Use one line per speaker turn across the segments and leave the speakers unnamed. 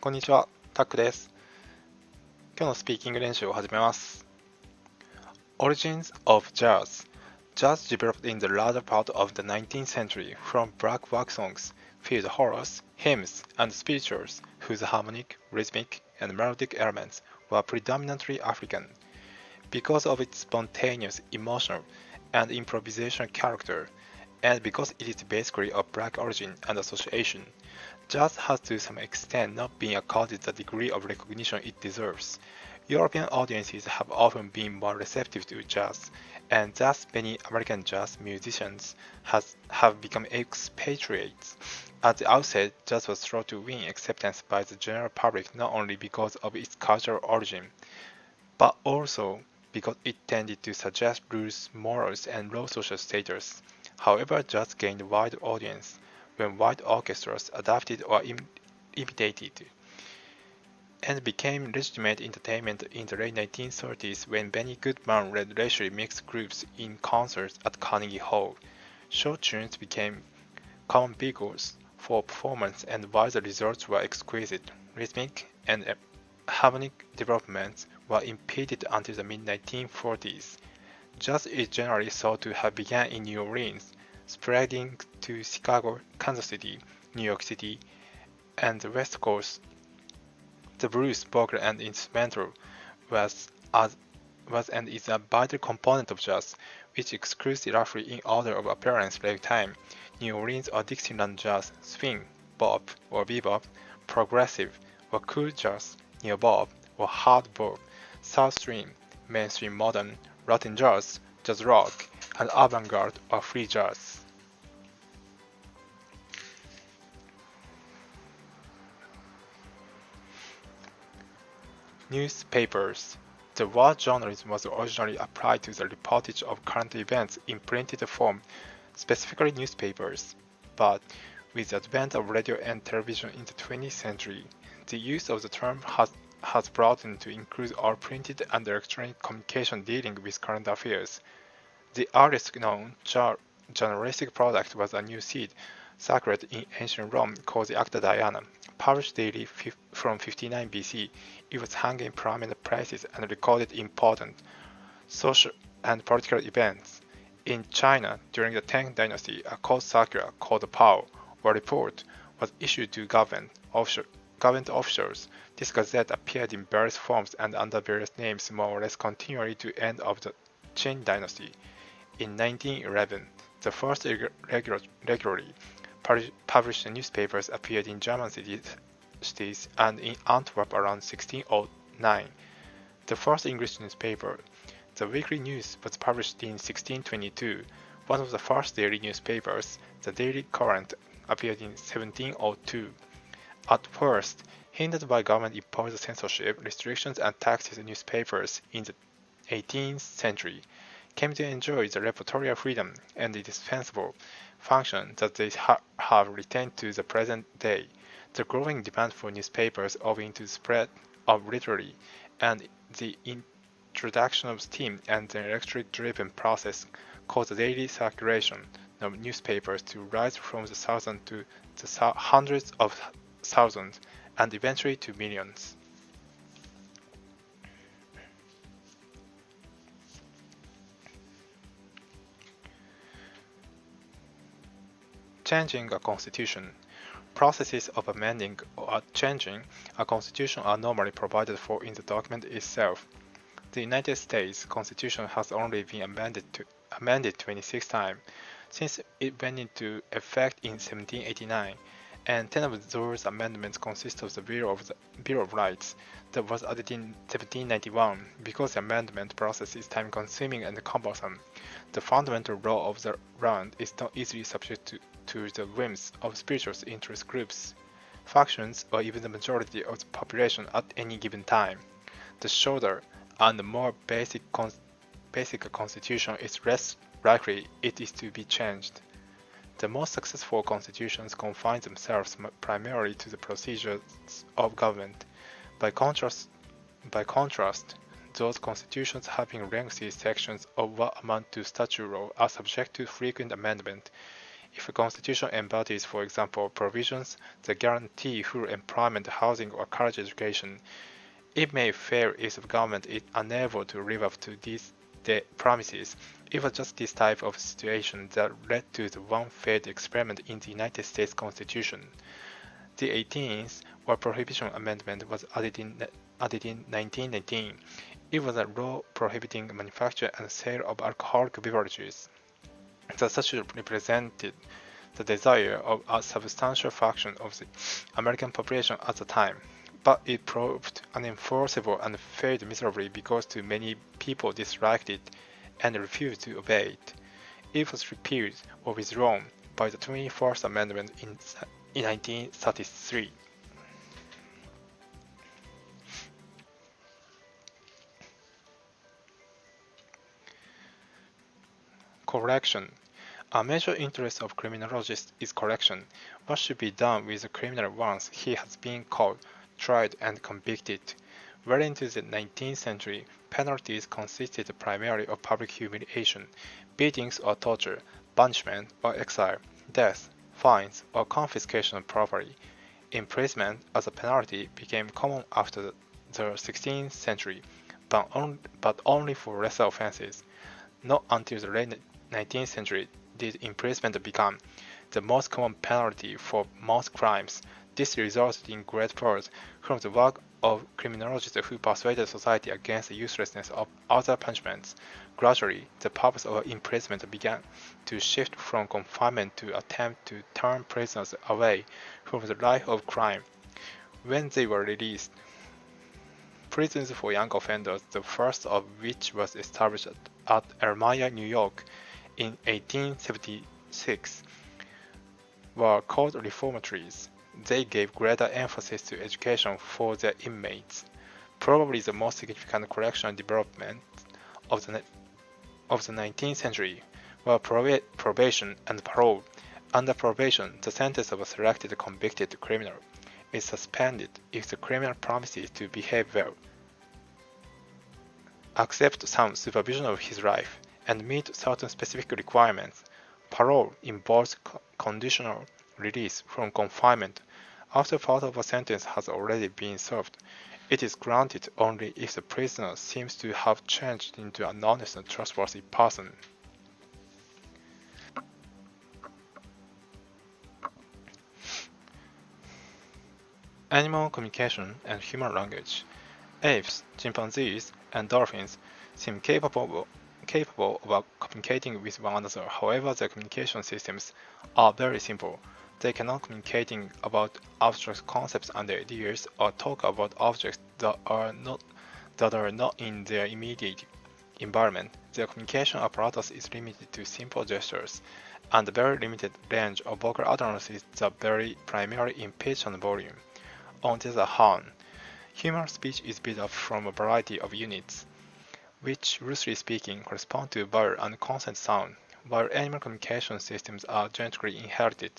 こんにちは、タックです。今日のスピーキング練習を始めます。Origins of Jazz. Jazz developed in the latter part of the 19th century from black wax songs, field horrors, hymns, and spirituals whose harmonic, rhythmic, and melodic elements were predominantly African. Because of its spontaneous, emotional, and improvisational character, and because it is basically of black origin and association, jazz has to some extent not been accorded the degree of recognition it deserves. European audiences have often been more receptive to jazz, and thus many American jazz musicians have become expatriates. At the outset, jazz was slow to win acceptance by the general public not only because of its cultural origin, but also because it tended to suggest loose morals and low social status. However, jazz gained a wide audience when white orchestras adapted or imitated, and became legitimate entertainment in the late 1930s when Benny Goodman led racially mixed groups in concerts at Carnegie Hall. Short tunes became common vehicles for performance, and while the results were exquisite, rhythmic and harmonic developments were impeded until the mid-1940s. Jazz is generally thought to have begun in New Orleans, spreading to Chicago, Kansas City, New York City, and the West Coast. The blues, vocal, and instrumental was and is a vital component of jazz, which excludes roughly in order of appearance ragtime, New Orleans or Dixieland jazz, swing, bop or bebop, progressive or cool jazz, neo-bop or hard bop, South Stream, mainstream modern, Latin jazz, jazz rock, and avant-garde or free jazz. Newspapers. The word journalism was originally applied to the reportage of current events in printed form, specifically newspapers. But with the advent of radio and television in the 20th century, the use of the term has broadened to include all printed and electronic communication dealing with current affairs. The earliest known journalistic product was a new seed, sacred in ancient Rome, called the Acta Diana. Published daily from 59 BC, it was hung in prominent places and recorded important social and political events. In China, during the Tang Dynasty, a court circular called the Pao, or report, was issued to government officials. This gazette appeared in various forms and under various names more or less continually to the end of the Qing Dynasty. In 1911, the first regularly published newspapers appeared in German cities and in Antwerp around 1609. The first English newspaper, the Weekly News, was published in 1622. One of the first daily newspapers, the Daily Courant, appeared in 1702. At first, hindered by government-imposed censorship, restrictions, and taxes, newspapers in the 18th century came to enjoy the reportorial freedom and indispensable function that they have retained to the present day. The growing demand for newspapers owing to the spread of literary and the introduction of steam and the electric-driven process caused the daily circulation of newspapers to rise from the thousands to the hundreds of thousands and eventually to millions. Changing a constitution. Processes of amending or changing a constitution are normally provided for in the document itself. The United States Constitution has only been amended 26 times since it went into effect in 1789, and 10 of those amendments consist of the Bill of Rights that was added in 1791. Because the amendment process is time-consuming and cumbersome, the fundamental law of the land is not easily subject to the whims of spiritual interest groups, factions, or even the majority of the population at any given time. The shorter and more basic constitution is less likely it is to be changed. The most successful constitutions confine themselves primarily to the procedures of government. By contrast, those constitutions having lengthy sections of what amount to statute law are subject to frequent amendment. If a constitution embodies, for example, provisions that guarantee full employment, housing, or college education, it may fail if the government is unable to live up to these promises. It was just this type of situation that led to the one failed experiment in the United States Constitution. The 18th or Prohibition Amendment was added in 1919. It was a law prohibiting manufacture and sale of alcoholic beverages. The statute represented the desire of a substantial fraction of the American population at the time, but it proved unenforceable and failed miserably because too many people disliked it and refused to obey it. It was repealed or withdrawn by the 21st Amendment in 1933. Correction. A major interest of criminologists is correction. What should be done with a criminal once he has been caught, tried, and convicted? Well into the 19th century, penalties consisted primarily of public humiliation, beatings or torture, banishment or exile, death, fines, or confiscation of property. Imprisonment as a penalty became common after the 16th century, but only for lesser offenses. Not until the late 19th century did imprisonment become the most common penalty for most crimes. This resulted in great fruit from the work of criminologists who persuaded society against the uselessness of other punishments. Gradually, the purpose of imprisonment began to shift from confinement to attempt to turn prisoners away from the life of crime. When they were released, prisons for young offenders, the first of which was established at Elmira, New York, in 1876, were called reformatories. They gave greater emphasis to education for their inmates. Probably the most significant correctional development of the 19th century were probation and parole. Under probation, the sentence of a selected convicted criminal is suspended if the criminal promises to behave well, accept some supervision of his life, and meet certain specific requirements. Parole involves conditional release from confinement after part of a sentence has already been served. It is granted only if the prisoner seems to have changed into an honest and trustworthy person. Animal communication and human language. Apes, chimpanzees, and dolphins seem capable of communicating with one another. However, their communication systems are very simple. They cannot communicate about abstract concepts and ideas or talk about objects that are not in their immediate environment. Their communication apparatus is limited to simple gestures and a very limited range of vocal utterances that vary primarily in pitch and volume. On the other hand, human speech is built up from a variety of units, which, loosely speaking, correspond to vowel and consonant sound, while animal communication systems are genetically inherited.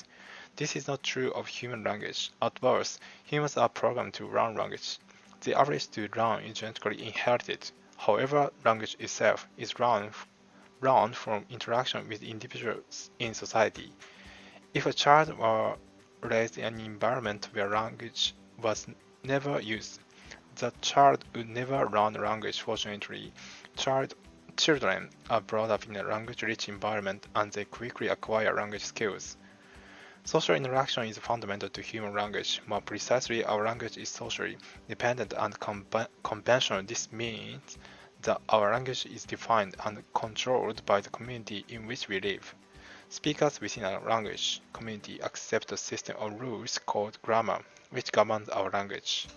This is not true of human language. At birth, humans are programmed to learn language. The ability to learn is genetically inherited. However, language itself is learned from interaction with individuals in society. If a child were raised in an environment where language was never used, the child would never learn language. Fortunately, children are brought up in a language-rich environment and they quickly acquire language skills. Social interaction is fundamental to human language. More precisely, our language is socially dependent and conventional. This means that our language is defined and controlled by the community in which we live. Speakers within a language community accept a system of rules called grammar, which governs our language.